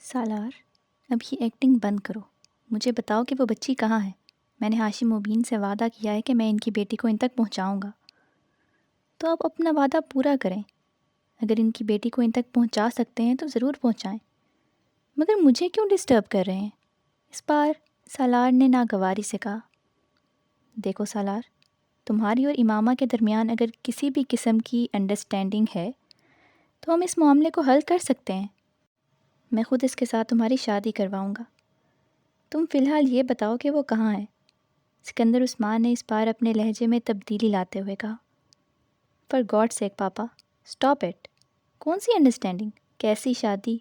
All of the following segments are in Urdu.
سالار، اب یہ ایکٹنگ بند کرو. مجھے بتاؤ کہ وہ بچی کہاں ہے. میں نے ہاشم مبین سے وعدہ کیا ہے کہ میں ان کی بیٹی کو ان تک پہنچاؤں گا. تو آپ اپنا وعدہ پورا کریں. اگر ان کی بیٹی کو ان تک پہنچا سکتے ہیں تو ضرور پہنچائیں. مگر مجھے کیوں ڈسٹرب کر رہے ہیں؟ اس بار سالار نے ناگواری سے کہا. دیکھو سالار، تمہاری اور امامہ کے درمیان اگر کسی بھی قسم کی انڈرسٹینڈنگ ہے تو ہم اس معاملے کو حل کر سکتے ہیں. میں خود اس کے ساتھ تمہاری شادی کرواؤں گا. تم فی الحال یہ بتاؤ کہ وہ کہاں ہے. سکندر عثمان نے اس بار اپنے لہجے میں تبدیلی لاتے ہوئے کہا. For God sake papa, stop it. کون سی انڈرسٹینڈنگ؟ کیسی شادی؟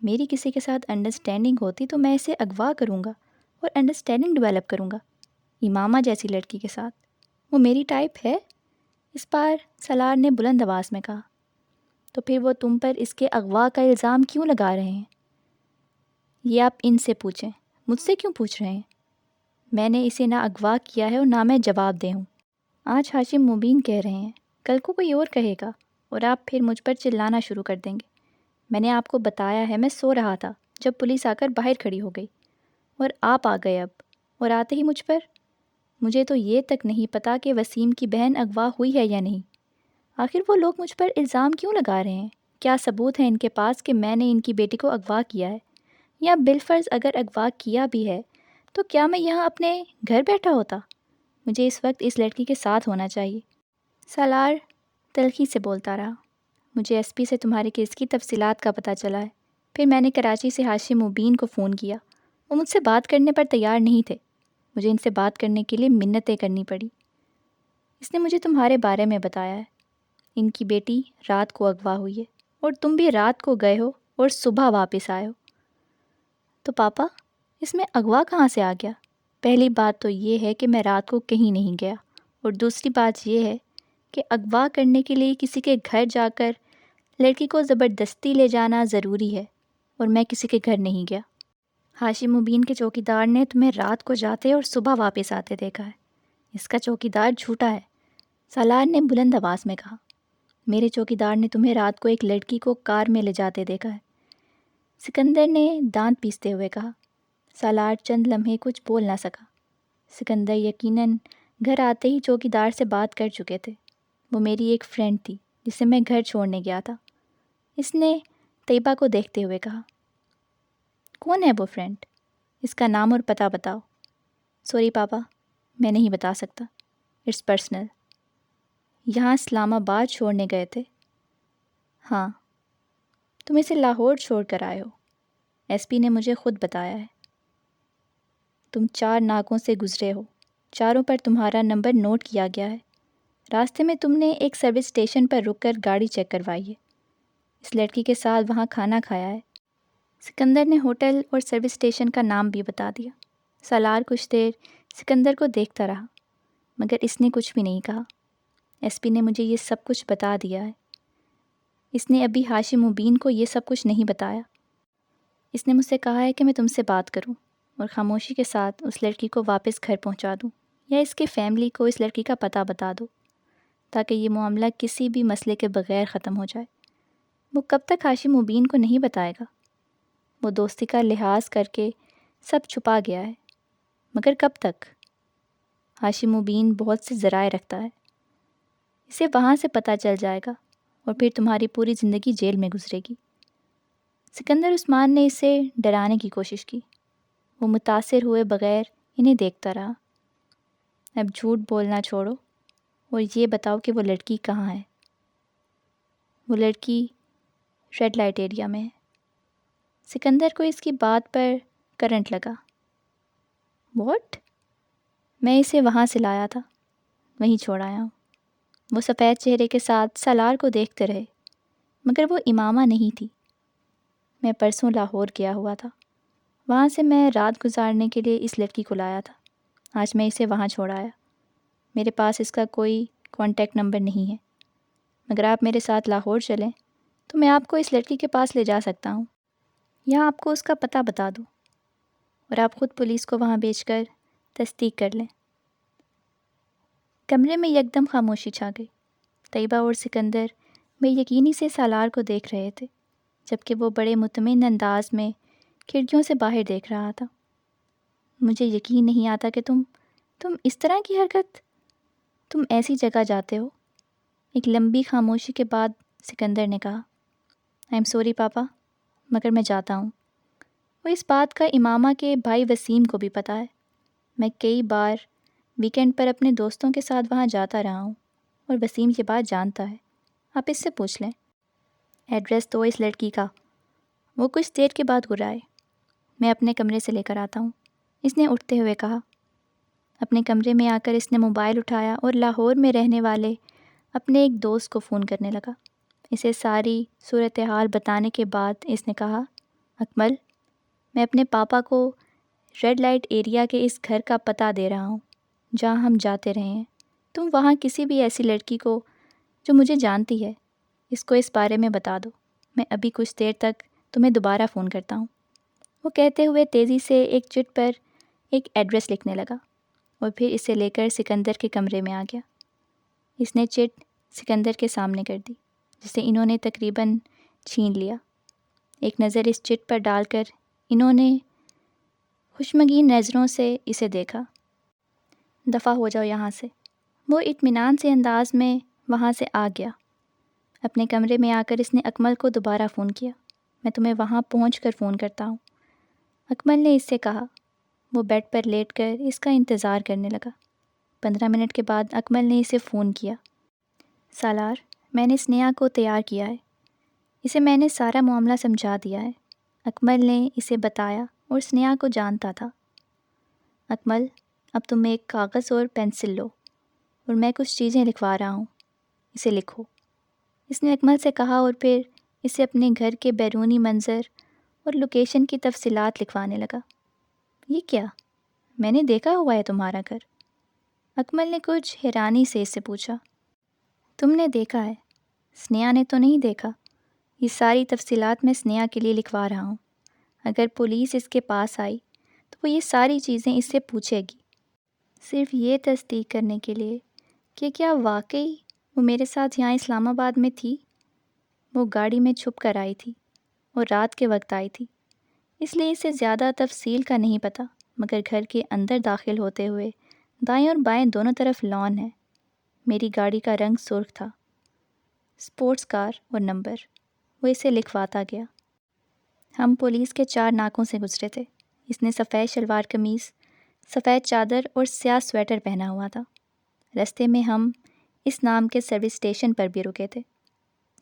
میری کسی کے ساتھ انڈرسٹینڈنگ ہوتی تو میں اسے اغوا کروں گا اور انڈرسٹینڈنگ ڈیولپ کروں گا. امامہ جیسی لڑکی کے ساتھ. وہ میری ٹائپ ہے؟ اس بار سالار نے بلند آواز میں کہا. تو پھر وہ تم پر اس کے اغوا کا الزام کیوں لگا رہے ہیں؟ یہ آپ ان سے پوچھیں، مجھ سے کیوں پوچھ رہے ہیں؟ میں نے اسے نہ اغوا کیا ہے اور نہ میں جواب دے ہوں. آج ہاشم مبین کہہ رہے ہیں، کل کو کوئی اور کہے گا اور آپ پھر مجھ پر چلانا شروع کر دیں گے. میں نے آپ کو بتایا ہے میں سو رہا تھا جب پولیس آ کر باہر کھڑی ہو گئی اور آپ آ گئے اب، اور آتے ہی مجھ پر. مجھے تو یہ تک نہیں پتا کہ وسیم کی بہن اغوا ہوئی ہے یا نہیں. آخر وہ لوگ مجھ پر الزام کیوں لگا رہے ہیں؟ کیا ثبوت ہے ان کے پاس کہ میں نے ان کی بیٹی کو اغوا کیا ہے؟ یا بالفرض اگر اغوا کیا بھی ہے تو کیا میں یہاں اپنے گھر بیٹھا ہوتا؟ مجھے اس وقت اس لڑکی کے ساتھ ہونا چاہیے. سالار تلخی سے بولتا رہا. مجھے ایس پی سے تمہارے کیس کی تفصیلات کا پتہ چلا ہے. پھر میں نے کراچی سے ہاشم مبین کو فون کیا. وہ مجھ سے بات کرنے پر تیار نہیں تھے. مجھے ان سے بات کرنے کے لیے منتیں کرنی پڑی. اس نے مجھے تمہارے بارے میں بتایا ہے. ان کی بیٹی رات کو اغوا ہوئی ہے اور تم بھی رات کو گئے ہو اور صبح واپس آئے ہو. تو پاپا، اس میں اغوا کہاں سے آ گیا؟ پہلی بات تو یہ ہے کہ میں رات کو کہیں نہیں گیا، اور دوسری بات یہ ہے کہ اغوا کرنے کے لیے کسی کے گھر جا کر لڑکی کو زبردستی لے جانا ضروری ہے، اور میں کسی کے گھر نہیں گیا. ہاشم مبین کے چوکیدار نے تمہیں رات کو جاتے اور صبح واپس آتے دیکھا ہے. اس کا چوکیدار جھوٹا ہے. سالار نے بلند آواز میں کہا. میرے چوکیدار نے تمہیں رات کو ایک لڑکی کو کار میں لے جاتے دیکھا ہے. سکندر نے دانت پیستے ہوئے کہا. سالار چند لمحے کچھ بول نہ سکا. سکندر یقیناً گھر آتے ہی چوکیدار سے بات کر چکے تھے. وہ میری ایک فرینڈ تھی جسے میں گھر چھوڑنے گیا تھا. اس نے طیبہ کو دیکھتے ہوئے کہا. کون ہے وہ فرینڈ؟ اس کا نام اور پتہ بتاؤ. سوری پاپا، میں نہیں بتا سکتا. It's personal. یہاں اسلام آباد چھوڑنے گئے تھے؟ ہاں. تم اسے لاہور چھوڑ کر آئے ہو. ایس پی نے مجھے خود بتایا ہے. تم 4 ناکوں سے گزرے ہو. چاروں پر تمہارا نمبر نوٹ کیا گیا ہے. راستے میں تم نے ایک سروس اسٹیشن پر رک کر گاڑی چیک کروائی ہے. اس لڑکی کے ساتھ وہاں کھانا کھایا ہے. سکندر نے ہوٹل اور سروس اسٹیشن کا نام بھی بتا دیا. سالار کچھ دیر سکندر کو دیکھتا رہا، مگر اس نے کچھ بھی نہیں کہا. ایس پی نے مجھے یہ سب کچھ بتا دیا ہے. اس نے ابھی ہاشم مبین کو یہ سب کچھ نہیں بتایا. اس نے مجھ سے کہا ہے کہ میں تم سے بات کروں اور خاموشی کے ساتھ اس لڑکی کو واپس گھر پہنچا دوں، یا اس کے فیملی کو اس لڑکی کا پتہ بتا دو، تاکہ یہ معاملہ کسی بھی مسئلے کے بغیر ختم ہو جائے. وہ کب تک ہاشم مبین کو نہیں بتائے گا؟ وہ دوستی کا لحاظ کر کے سب چھپا گیا ہے، مگر کب تک؟ ہاشم مبین بہت سے ذرائع رکھتا ہے. اسے وہاں سے پتہ چل جائے گا اور پھر تمہاری پوری زندگی جیل میں گزرے گی. سکندر عثمان نے اسے ڈرانے کی کوشش کی. وہ متاثر ہوئے بغیر انہیں دیکھتا رہا. اب جھوٹ بولنا چھوڑو اور یہ بتاؤ کہ وہ لڑکی کہاں ہے. وہ لڑکی ریڈ لائٹ ایریا میں ہے. سکندر کو اس کی بات پر کرنٹ لگا. واٹ؟ میں اسے وہاں سے لایا تھا، وہیں چھوڑ آیا ہوں. وہ سفید چہرے کے ساتھ سالار کو دیکھتے رہے. مگر وہ امامہ نہیں تھی. میں پرسوں لاہور گیا ہوا تھا. وہاں سے میں رات گزارنے کے لیے اس لڑکی کو لایا تھا. آج میں اسے وہاں چھوڑ آیا. میرے پاس اس کا کوئی کانٹیکٹ نمبر نہیں ہے، مگر آپ میرے ساتھ لاہور چلیں تو میں آپ کو اس لڑکی کے پاس لے جا سکتا ہوں. یہاں آپ کو اس کا پتہ بتا دوں اور آپ خود پولیس کو وہاں بھیج کر تصدیق کر لیں. کمرے میں یکدم خاموشی چھا گئی. طیبہ اور سکندر بے یقینی سے سالار کو دیکھ رہے تھے، جبکہ وہ بڑے مطمئن انداز میں کھڑکیوں سے باہر دیکھ رہا تھا۔ مجھے یقین نہیں آتا کہ تم اس طرح کی حرکت، تم ایسی جگہ جاتے ہو۔ ایک لمبی خاموشی کے بعد سکندر نے کہا، آئی ایم سوری پاپا، مگر میں جاتا ہوں۔ وہ اس بات کا امامہ کے بھائی وسیم کو بھی پتہ ہے۔ میں کئی بار ویکینڈ پر اپنے دوستوں کے ساتھ وہاں جاتا رہا ہوں، اور وسیم یہ بات جانتا ہے، آپ اس سے پوچھ لیں۔ ایڈریس تو اس لڑکی کا۔ وہ کچھ دیر کے بعد گرائے، میں اپنے کمرے سے لے کر آتا ہوں، اس نے اٹھتے ہوئے کہا۔ اپنے کمرے میں آ کر اس نے موبائل اٹھایا اور لاہور میں رہنے والے اپنے ایک دوست کو فون کرنے لگا۔ اسے ساری صورتحال بتانے کے بعد اس نے کہا، اکمل، میں اپنے پاپا کو ریڈ لائٹ ایریا کے اس گھر کا پتہ دے رہا ہوں جہاں ہم جاتے رہے ہیں۔ تم وہاں کسی بھی ایسی لڑکی کو جو مجھے جانتی ہے، اس کو اس بارے میں بتا دو۔ میں ابھی کچھ دیر تک تمہیں دوبارہ فون کرتا ہوں۔ وہ کہتے ہوئے تیزی سے ایک چٹ پر ایک ایڈریس لکھنے لگا اور پھر اسے لے کر سکندر کے کمرے میں آ گیا۔ اس نے چٹ سکندر کے سامنے کر دی، جسے انہوں نے تقریباً چھین لیا۔ ایک نظر اس چٹ پر ڈال کر انہوں نے خوشمگین نظروں سے اسے دیکھا۔ دفع ہو جاؤ یہاں سے۔ وہ اطمینان سے انداز میں وہاں سے آ گیا۔ اپنے کمرے میں آ کر اس نے اکمل کو دوبارہ فون کیا۔ میں تمہیں وہاں پہنچ کر فون کرتا ہوں، اکمل نے اس سے کہا۔ وہ بیڈ پر لیٹ کر اس کا انتظار کرنے لگا۔ 15 منٹ کے بعد اکمل نے اسے فون کیا۔ سالار، میں نے سنیہا کو تیار کیا ہے، اسے میں نے سارا معاملہ سمجھا دیا ہے۔ اکمل نے اسے بتایا اور سنیہا کو جانتا تھا۔ اکمل، اب تم ایک کاغذ اور پینسل لو اور میں کچھ چیزیں لکھوا رہا ہوں، اسے لکھو، اس نے اکمل سے کہا، اور پھر اسے اپنے گھر کے بیرونی منظر اور لوکیشن کی تفصیلات لکھوانے لگا۔ یہ کیا؟ میں نے دیکھا ہوا ہے تمہارا گھر، اکمل نے کچھ حیرانی سے اس سے پوچھا۔ تم نے دیکھا ہے، سنیہا نے تو نہیں دیکھا۔ یہ ساری تفصیلات میں سنیہا کے لیے لکھوا رہا ہوں۔ اگر پولیس اس کے پاس آئی تو وہ یہ ساری چیزیں اس سے پوچھے گی، صرف یہ تصدیق کرنے کے لیے کہ کیا واقعی وہ میرے ساتھ یہاں اسلام آباد میں تھی۔ وہ گاڑی میں چھپ کر آئی تھی اور رات کے وقت آئی تھی، اس لیے اسے زیادہ تفصیل کا نہیں پتہ، مگر گھر کے اندر داخل ہوتے ہوئے دائیں اور بائیں دونوں طرف لان ہے۔ میری گاڑی کا رنگ سرخ تھا، اسپورٹس کار اور نمبر، وہ اسے لکھواتا گیا۔ ہم پولیس کے 4 ناکوں سے گزرے تھے۔ اس نے سفید شلوار قمیض، سفید چادر اور سیاہ سویٹر پہنا ہوا تھا۔ رستے میں ہم اس نام کے سروس اسٹیشن پر بھی رکے تھے۔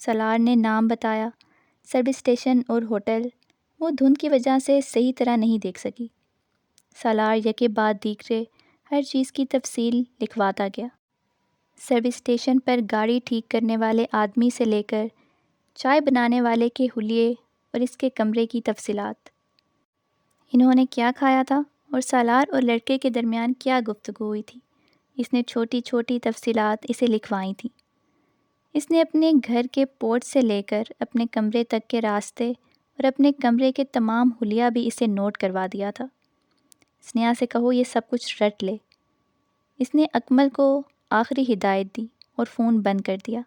سالار نے نام بتایا، سروس اسٹیشن اور ہوٹل وہ دھند کی وجہ سے صحیح طرح نہیں دیکھ سکی۔ سالار یکے بعد دیگرے ہر چیز کی تفصیل لکھواتا گیا، سروس اسٹیشن پر گاڑی ٹھیک کرنے والے آدمی سے لے کر چائے بنانے والے کے حلیے اور اس کے کمرے کی تفصیلات، انہوں نے کیا کھایا تھا اور سالار اور لڑکے کے درمیان کیا گفتگو ہوئی تھی، اس نے چھوٹی چھوٹی تفصیلات اسے لکھوائی تھیں۔ اس نے اپنے گھر کے پورچ سے لے کر اپنے کمرے تک کے راستے اور اپنے کمرے کے تمام حلیہ بھی اسے نوٹ کروا دیا تھا۔ سنیہا سے کہو یہ سب کچھ رٹ لے، اس نے اکمل کو آخری ہدایت دی اور فون بند کر دیا۔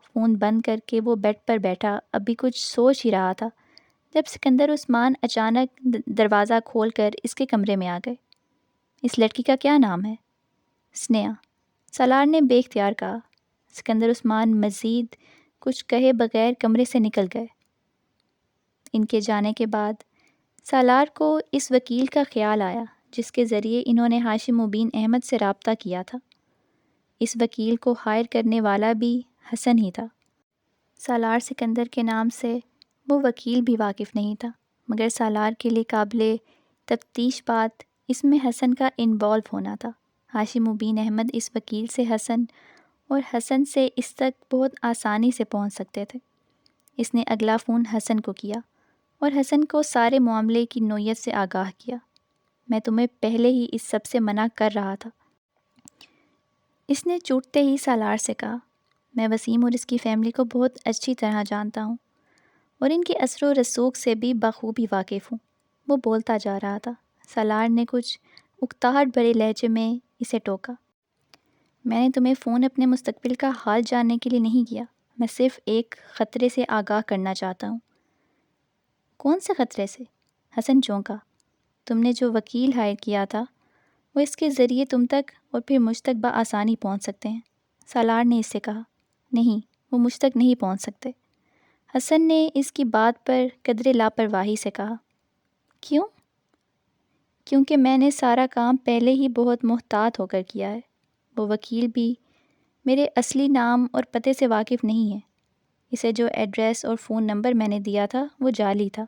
فون بند کر کے وہ بیڈ پر بیٹھا ابھی کچھ سوچ ہی رہا تھا جب سکندر عثمان اچانک دروازہ کھول کر اس کے کمرے میں آ گئے۔ اس لڑکی کا کیا نام ہے؟ سنیہا، سالار نے بے اختیار کہا۔ سکندر عثمان مزید کچھ کہے بغیر کمرے سے نکل گئے۔ ان کے جانے کے بعد سالار کو اس وکیل کا خیال آیا جس کے ذریعے انہوں نے ہاشم مبین احمد سے رابطہ کیا تھا۔ اس وکیل کو ہائر کرنے والا بھی حسن ہی تھا۔ سالار سکندر کے نام سے وہ وکیل بھی واقف نہیں تھا، مگر سالار کے لیے قابل تفتیش بات اس میں حسن کا انوالو ہونا تھا۔ ہاشم مبین احمد اس وکیل سے حسن اور حسن سے اس تک بہت آسانی سے پہنچ سکتے تھے۔ اس نے اگلا فون حسن کو کیا اور حسن کو سارے معاملے کی نوعیت سے آگاہ کیا۔ میں تمہیں پہلے ہی اس سب سے منع کر رہا تھا، اس نے چوٹتے ہی سالار سے کہا۔ میں وسیم اور اس کی فیملی کو بہت اچھی طرح جانتا ہوں اور ان کے اثر و رسوخ سے بھی بخوبی واقف ہوں، وہ بولتا جا رہا تھا۔ سالار نے کچھ اکتاہٹ بھرے لہجے میں اسے ٹوکا۔ میں نے تمہیں فون اپنے مستقبل کا حال جاننے کے لیے نہیں کیا، میں صرف ایک خطرے سے آگاہ کرنا چاہتا ہوں۔ کون سے خطرے سے؟ حسن چونکا۔ تم نے جو وکیل ہائر کیا تھا وہ اس کے ذریعے تم تک اور پھر مجھ تک بآسانی پہنچ سکتے ہیں۔ سالار نے اس سے کہا۔ نہیں، وہ مجھ تک نہیں پہنچ سکتے۔ حسن نے اس کی بات پر قدرے لاپرواہی سے کہا۔ کیوں؟ کیونکہ میں نے سارا کام پہلے ہی بہت محتاط ہو کر کیا ہے۔ وہ وکیل بھی میرے اصلی نام اور پتے سے واقف نہیں ہے۔ اسے جو ایڈریس اور فون نمبر میں نے دیا تھا وہ جعلی تھا۔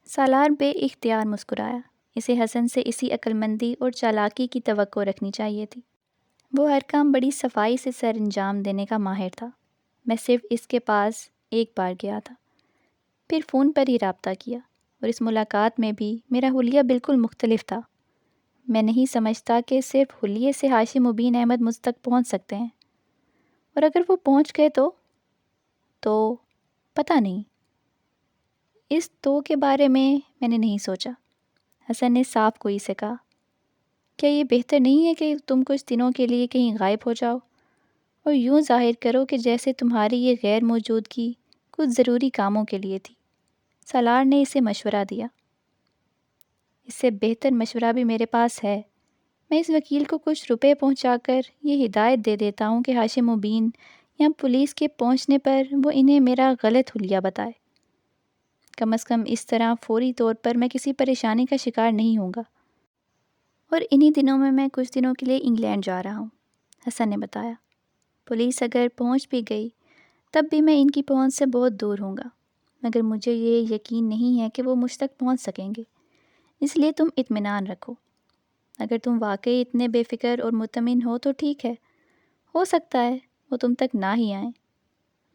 سالار بے اختیار مسکرایا۔ اسے حسن سے اسی عقلمندی اور چالاکی کی توقع رکھنی چاہیے تھی۔ وہ ہر کام بڑی صفائی سے سر انجام دینے کا ماہر تھا۔ میں صرف اس کے پاس ایک بار گیا تھا، پھر فون پر ہی رابطہ کیا، اور اس ملاقات میں بھی میرا حلیہ بالکل مختلف تھا۔ میں نہیں سمجھتا کہ صرف حلیے سے ہاشم مبین احمد مجھ تک پہنچ سکتے ہیں، اور اگر وہ پہنچ گئے تو پتہ نہیں۔ اس تو کے بارے میں نے نہیں سوچا۔ حسن نے صاف گوئی سے کہا۔ کیا یہ بہتر نہیں ہے کہ تم کچھ دنوں کے لیے کہیں غائب ہو جاؤ اور یوں ظاہر کرو کہ جیسے تمہاری یہ غیر موجودگی کچھ ضروری کاموں کے لیے تھی؟ سالار نے اسے مشورہ دیا۔ اس سے بہتر مشورہ بھی میرے پاس ہے۔ میں اس وکیل کو کچھ روپے پہنچا کر یہ ہدایت دے دیتا ہوں کہ ہاشم مبین یا پولیس کے پہنچنے پر وہ انہیں میرا غلط حلیہ بتائے۔ کم از کم اس طرح فوری طور پر میں کسی پریشانی کا شکار نہیں ہوں گا۔ اور انہی دنوں میں کچھ دنوں کے لیے انگلینڈ جا رہا ہوں، حسن نے بتایا۔ پولیس اگر پہنچ بھی گئی تب بھی میں ان کی پہنچ سے بہت دور ہوں گا، مگر مجھے یہ یقین نہیں ہے کہ وہ مجھ تک پہنچ سکیں گے، اس لیے تم اطمینان رکھو۔ اگر تم واقعی اتنے بے فکر اور مطمئن ہو تو ٹھیک ہے، ہو سکتا ہے وہ تم تک نہ ہی آئیں،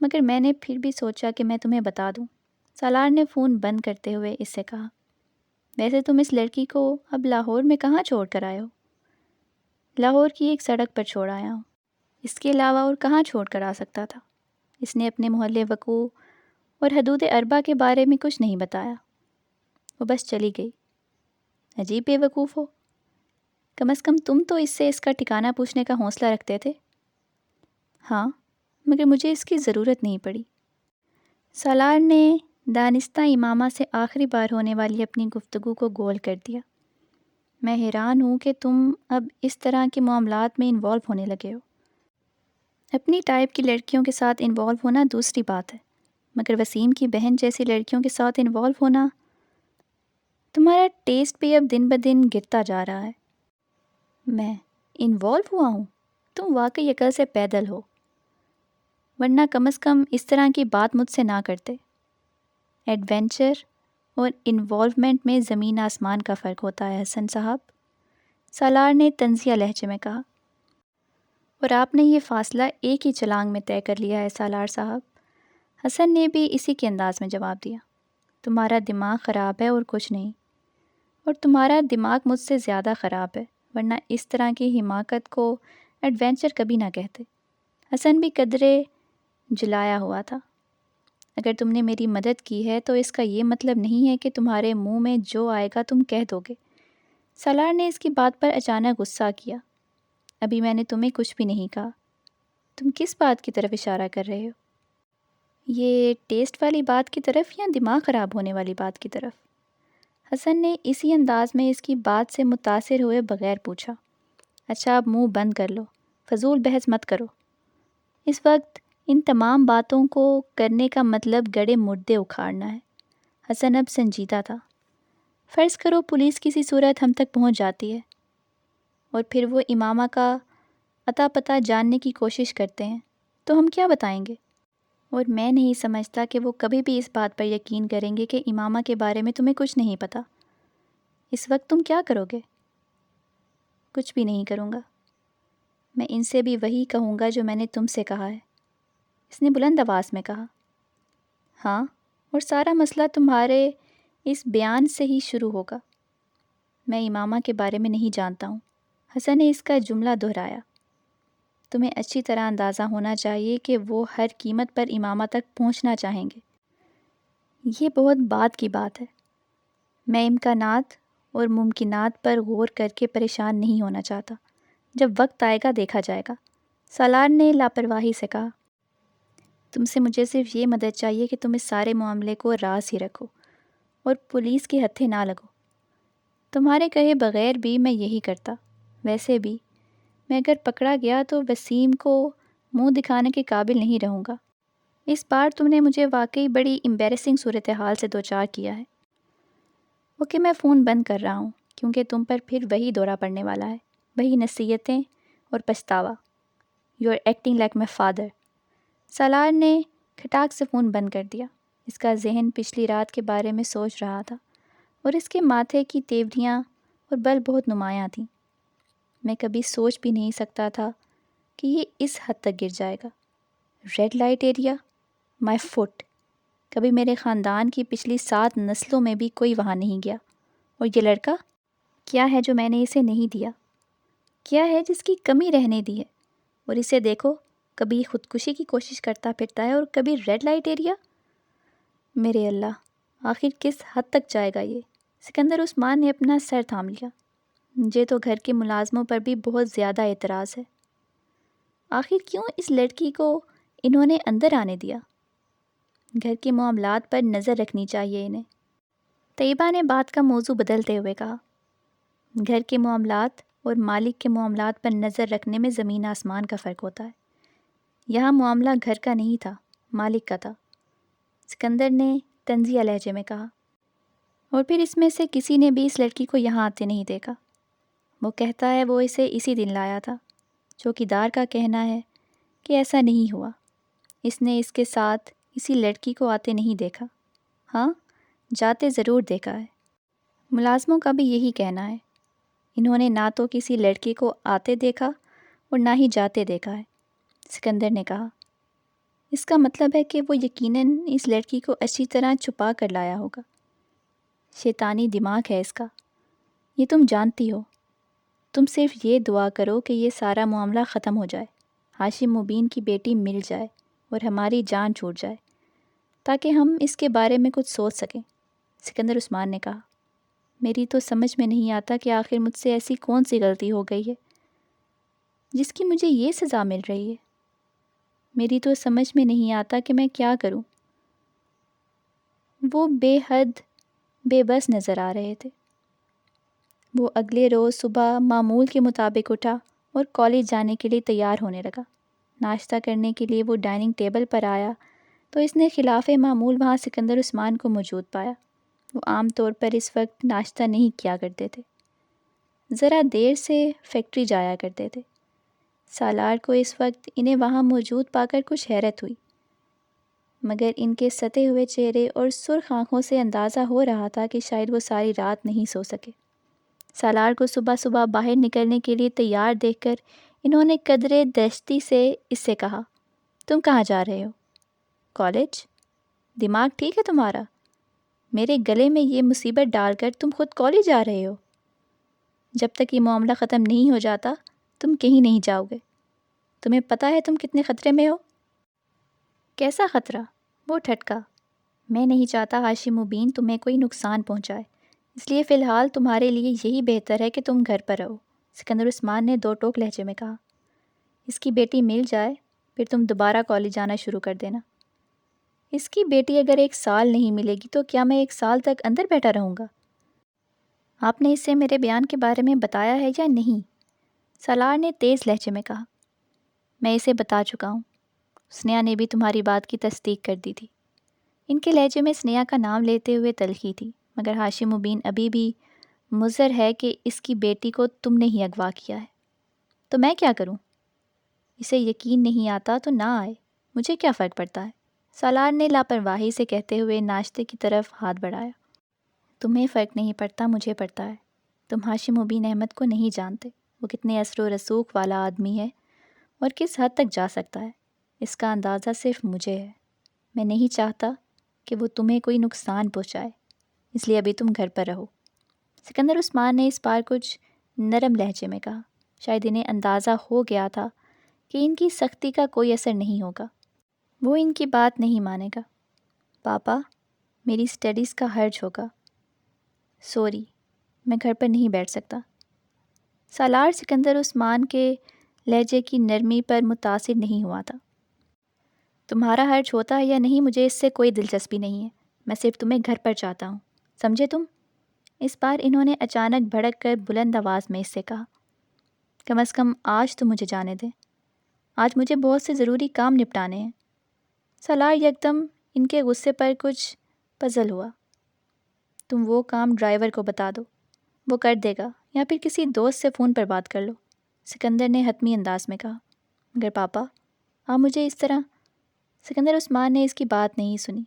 مگر میں نے پھر بھی سوچا کہ میں تمہیں بتا دوں۔ سالار نے فون بند کرتے ہوئے اس سے کہا۔ ویسے تم اس لڑکی کو اب لاہور میں کہاں چھوڑ کر آئے ہو؟ لاہور کی ایک سڑک پر چھوڑ آیا ہوں۔ اس کے علاوہ اور کہاں چھوڑ کر آ سکتا تھا؟ اس نے اپنے محلِ وقوع اور حدود اربع کے بارے میں کچھ نہیں بتایا، وہ بس چلی گئی۔ عجیب بے وقوف ہو۔ کم از کم تم تو اس سے اس کا ٹھکانہ پوچھنے کا حوصلہ رکھتے تھے۔ ہاں، مگر مجھے اس کی ضرورت نہیں پڑی۔ سالار نے دانستہ امامہ سے آخری بار ہونے والی اپنی گفتگو کو گول کر دیا۔ میں حیران ہوں کہ تم اب اس طرح کے معاملات میں انوالو ہونے لگے ہو۔ اپنی ٹائپ کی لڑکیوں کے ساتھ انوالو ہونا دوسری بات ہے، مگر وسیم کی بہن جیسی لڑکیوں کے ساتھ انوالو ہونا، تمہارا ٹیسٹ بھی اب دن بدن گرتا جا رہا ہے۔ میں انوالو ہوا ہوں؟ تم واقعی عقل سے پیدل ہو، ورنہ کم از کم اس طرح کی بات مجھ سے نہ کرتے۔ ایڈونچر اور انوالومنٹ میں زمین آسمان کا فرق ہوتا ہے حسن صاحب، سالار نے طنزیہ لہجے میں کہا۔ اور آپ نے یہ فاصلہ ایک ہی چھلانگ میں طے کر لیا ہے سالار صاحب، حسن نے بھی اسی کے انداز میں جواب دیا۔ تمہارا دماغ خراب ہے اور کچھ نہیں، اور تمہارا دماغ مجھ سے زیادہ خراب ہے، ورنہ اس طرح کی حماقت کو ایڈونچر کبھی نہ کہتے۔ حسن بھی قدرے جلایا ہوا تھا۔ اگر تم نے میری مدد کی ہے تو اس کا یہ مطلب نہیں ہے کہ تمہارے منہ میں جو آئے گا تم کہہ دو گے۔ سالار نے اس کی بات پر اچانک غصہ کیا۔ ابھی میں نے تمہیں کچھ بھی نہیں کہا۔ تم کس بات کی طرف اشارہ کر رہے ہو؟ یہ ٹیسٹ والی بات کی طرف یا دماغ خراب ہونے والی بات کی طرف؟ حسن نے اسی انداز میں اس کی بات سے متاثر ہوئے بغیر پوچھا۔ اچھا اب منہ بند کر لو، فضول بحث مت کرو۔ اس وقت ان تمام باتوں کو کرنے کا مطلب گڑے مردے اکھاڑنا ہے۔ حسن اب سنجیدہ تھا۔ فرض کرو پولیس کسی صورت ہم تک پہنچ جاتی ہے، اور پھر وہ امامہ کا اتا پتہ جاننے کی کوشش کرتے ہیں، تو ہم کیا بتائیں گے؟ اور میں نہیں سمجھتا کہ وہ کبھی بھی اس بات پر یقین کریں گے کہ امامہ کے بارے میں تمہیں کچھ نہیں پتہ۔ اس وقت تم کیا کرو گے؟ کچھ بھی نہیں کروں گا۔ میں ان سے بھی وہی کہوں گا جو میں نے تم سے کہا ہے، اس نے بلند آواز میں کہا۔ ہاں، اور سارا مسئلہ تمہارے اس بیان سے ہی شروع ہوگا۔ میں امامہ کے بارے میں نہیں جانتا ہوں، حسن نے اس کا جملہ دہرایا۔ تمہیں اچھی طرح اندازہ ہونا چاہیے کہ وہ ہر قیمت پر امامہ تک پہنچنا چاہیں گے۔ یہ بہت بعد کی بات ہے۔ میں امکانات اور ممکنات پر غور کر کے پریشان نہیں ہونا چاہتا۔ جب وقت آئے گا دیکھا جائے گا، سالار نے لاپرواہی سے کہا۔ تم سے مجھے صرف یہ مدد چاہیے کہ تم اس سارے معاملے کو راز ہی رکھو اور پولیس کے ہتھے نہ لگو۔ تمہارے کہے بغیر بھی میں یہی کرتا۔ ویسے بھی میں اگر پکڑا گیا تو وسیم کو منہ دکھانے کے قابل نہیں رہوں گا۔ اس بار تم نے مجھے واقعی بڑی امبیرسنگ صورتحال سے دوچار کیا ہے۔ اوکے، میں فون بند کر رہا ہوں کیونکہ تم پر پھر وہی دورہ پڑنے والا ہے، وہی نصیحتیں اور پچھتاوا۔ You are acting like my father. Salar نے کھٹاک سے فون بند کر دیا۔ اس کا ذہن پچھلی رات کے بارے میں سوچ رہا تھا اور اس کے ماتھے کی تیوریاں اور بل بہت نمایاں تھیں۔ میں کبھی سوچ بھی نہیں سکتا تھا کہ یہ اس حد تک گر جائے گا۔ ریڈ لائٹ ایریا، مائی فٹ۔ کبھی میرے خاندان کی پچھلی 7 نسلوں میں بھی کوئی وہاں نہیں گیا۔ اور یہ لڑکا کیا ہے جو میں نے اسے نہیں دیا؟ کیا ہے جس کی کمی رہنے دی ہے؟ اور اسے دیکھو، کبھی خودکشی کی کوشش کرتا پھرتا ہے اور کبھی ریڈ لائٹ ایریا۔ میرے اللہ، آخر کس حد تک جائے گا یہ؟ سکندر عثمان نے اپنا سر تھام لیا۔ مجھے تو گھر کے ملازموں پر بھی بہت زیادہ اعتراض ہے۔ آخر کیوں اس لڑکی کو انہوں نے اندر آنے دیا؟ گھر کے معاملات پر نظر رکھنی چاہیے انہیں۔ طیبہ نے بات کا موضوع بدلتے ہوئے کہا، گھر کے معاملات اور مالک کے معاملات پر نظر رکھنے میں زمین آسمان کا فرق ہوتا ہے۔ یہاں معاملہ گھر کا نہیں تھا، مالک کا تھا، سکندر نے طنزیہ لہجے میں کہا۔ اور پھر اس میں سے کسی نے بھی اس لڑکی کو یہاں آتے نہیں دیکھا۔ وہ کہتا ہے وہ اسے اسی دن لایا تھا۔ چوکیدار کا کہنا ہے کہ ایسا نہیں ہوا، اس نے اس کے ساتھ اسی لڑکی کو آتے نہیں دیکھا۔ ہاں، جاتے ضرور دیکھا ہے۔ ملازموں کا بھی یہی کہنا ہے، انہوں نے نہ تو کسی لڑکی کو آتے دیکھا اور نہ ہی جاتے دیکھا ہے۔ سکندر نے کہا، اس کا مطلب ہے کہ وہ یقیناً اس لڑکی کو اچھی طرح چھپا کر لایا ہوگا۔ شیطانی دماغ ہے اس کا، یہ تم جانتی ہو۔ تم صرف یہ دعا کرو کہ یہ سارا معاملہ ختم ہو جائے، ہاشم مبین کی بیٹی مل جائے اور ہماری جان چھوٹ جائے، تاکہ ہم اس کے بارے میں کچھ سوچ سکیں۔ سکندر عثمان نے کہا، میری تو سمجھ میں نہیں آتا کہ آخر مجھ سے ایسی کون سی غلطی ہو گئی ہے جس کی مجھے یہ سزا مل رہی ہے۔ میری تو سمجھ میں نہیں آتا کہ میں کیا کروں۔ وہ بے حد بے بس نظر آ رہے تھے۔ وہ اگلے روز صبح معمول کے مطابق اٹھا اور کالج جانے کے لیے تیار ہونے لگا۔ ناشتہ کرنے کے لیے وہ ڈائننگ ٹیبل پر آیا تو اس نے خلاف معمول وہاں سکندر عثمان کو موجود پایا۔ وہ عام طور پر اس وقت ناشتہ نہیں کیا کرتے تھے، ذرا دیر سے فیکٹری جایا کرتے تھے۔ سالار کو اس وقت انہیں وہاں موجود پا کر کچھ حیرت ہوئی، مگر ان کے ستے ہوئے چہرے اور سرخ آنکھوں سے اندازہ ہو رہا تھا کہ شاید وہ ساری رات نہیں سو سکے۔ سالار کو صبح صبح باہر نکلنے کے لیے تیار دیکھ کر انہوں نے قدرے دہشتی سے اس سے کہا، تم کہاں جا رہے ہو؟ کالج؟ دماغ ٹھیک ہے تمہارا؟ میرے گلے میں یہ مصیبت ڈال کر تم خود کالج جا رہے ہو؟ جب تک یہ معاملہ ختم نہیں ہو جاتا تم کہیں نہیں جاؤ گے۔ تمہیں پتہ ہے تم کتنے خطرے میں ہو؟ کیسا خطرہ؟ وہ ٹھٹکا۔ میں نہیں چاہتا ہاشم مبین تمہیں کوئی نقصان پہنچائے، اس لیے فی الحال تمہارے لیے یہی بہتر ہے کہ تم گھر پر رہو۔ سکندر عثمان نے دو ٹوک لہجے میں کہا، اس کی بیٹی مل جائے پھر تم دوبارہ کالج جانا شروع کر دینا۔ اس کی بیٹی اگر 1 سال نہیں ملے گی تو کیا میں 1 سال تک اندر بیٹھا رہوں گا؟ آپ نے اسے میرے بیان کے بارے میں بتایا ہے یا نہیں؟ سالار نے تیز لہجے میں کہا، میں اسے بتا چکا ہوں۔ سنیہا نے بھی تمہاری بات کی تصدیق کر دی تھی۔ ان کے لہجے میں سنیہا کا نام لیتے ہوئے تلخی تھی، مگر ہاشم مبین ابھی بھی مضر ہے کہ اس کی بیٹی کو تم نے ہی اغوا کیا ہے۔ تو میں کیا کروں؟ اسے یقین نہیں آتا تو نہ آئے، مجھے کیا فرق پڑتا ہے؟ سالار نے لاپرواہی سے کہتے ہوئے ناشتے کی طرف ہاتھ بڑھایا۔ تمہیں فرق نہیں پڑتا، مجھے پڑتا ہے۔ تم ہاشم مبین احمد کو نہیں جانتے، وہ کتنے اثر و رسوخ والا آدمی ہے اور کس حد تک جا سکتا ہے، اس کا اندازہ صرف مجھے ہے۔ میں نہیں چاہتا کہ وہ تمہیں کوئی نقصان پہنچائے، اس لیے ابھی تم گھر پر رہو۔ سکندر عثمان نے اس بار کچھ نرم لہجے میں کہا، شاید انہیں اندازہ ہو گیا تھا کہ ان کی سختی کا کوئی اثر نہیں ہوگا۔ وہ ان کی بات نہیں مانے گا۔ پاپا، میری اسٹڈیز کا حرج ہوگا۔ سوری، میں گھر پر نہیں بیٹھ سکتا۔ سالار سکندر عثمان کے لہجے کی نرمی پر متاثر نہیں ہوا تھا۔ تمہارا خرچ ہوتا ہے یا نہیں مجھے اس سے کوئی دلچسپی نہیں ہے، میں صرف تمہیں گھر پر چاہتا ہوں، سمجھے تم؟ اس بار انہوں نے اچانک بھڑک کر بلند آواز میں اس سے کہا، کم از کم آج تو مجھے جانے دیں، آج مجھے بہت سے ضروری کام نپٹانے ہیں۔ سالار یکدم ان کے غصے پر کچھ پزل ہوا۔ تم وہ کام ڈرائیور کو بتا دو، وہ کر دے گا، یا پھر کسی دوست سے فون پر بات کر لو، سکندر نے حتمی انداز میں کہا۔ مگر پاپا، آپ مجھے اس طرح… سکندر عثمان نے اس کی بات نہیں سنی،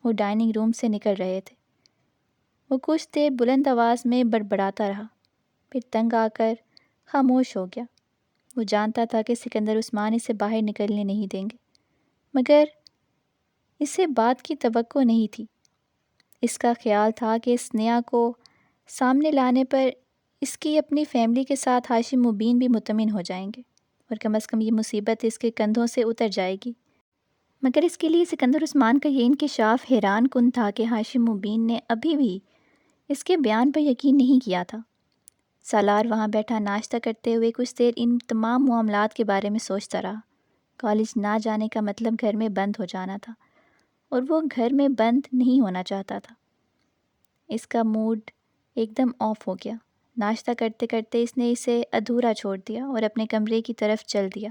وہ ڈائننگ روم سے نکل رہے تھے۔ وہ کچھ دیر بلند آواز میں بڑبڑاتا رہا، پھر تنگ آ کر خاموش ہو گیا۔ وہ جانتا تھا کہ سکندر عثمان اسے باہر نکلنے نہیں دیں گے، مگر اسے بات کی توقع نہیں تھی۔ اس کا خیال تھا کہ اسنیہا کو سامنے لانے پر اس کی اپنی فیملی کے ساتھ ہاشم مبین بھی مطمئن ہو جائیں گے، اور کم از کم یہ مصیبت اس کے کندھوں سے اتر جائے گی۔ مگر اس کے لیے سکندر عثمان کا یہ انکشاف حیران کن تھا کہ ہاشم مبین نے ابھی بھی اس کے بیان پر یقین نہیں کیا تھا۔ سالار وہاں بیٹھا ناشتہ کرتے ہوئے کچھ دیر ان تمام معاملات کے بارے میں سوچتا رہا۔ کالج نہ جانے کا مطلب گھر میں بند ہو جانا تھا، اور وہ گھر میں بند نہیں ہونا چاہتا تھا۔ اس کا موڈ ایک دم آف ہو گیا۔ ناشتہ کرتے کرتے اس نے اسے ادھورا چھوڑ دیا اور اپنے کمرے کی طرف چل دیا۔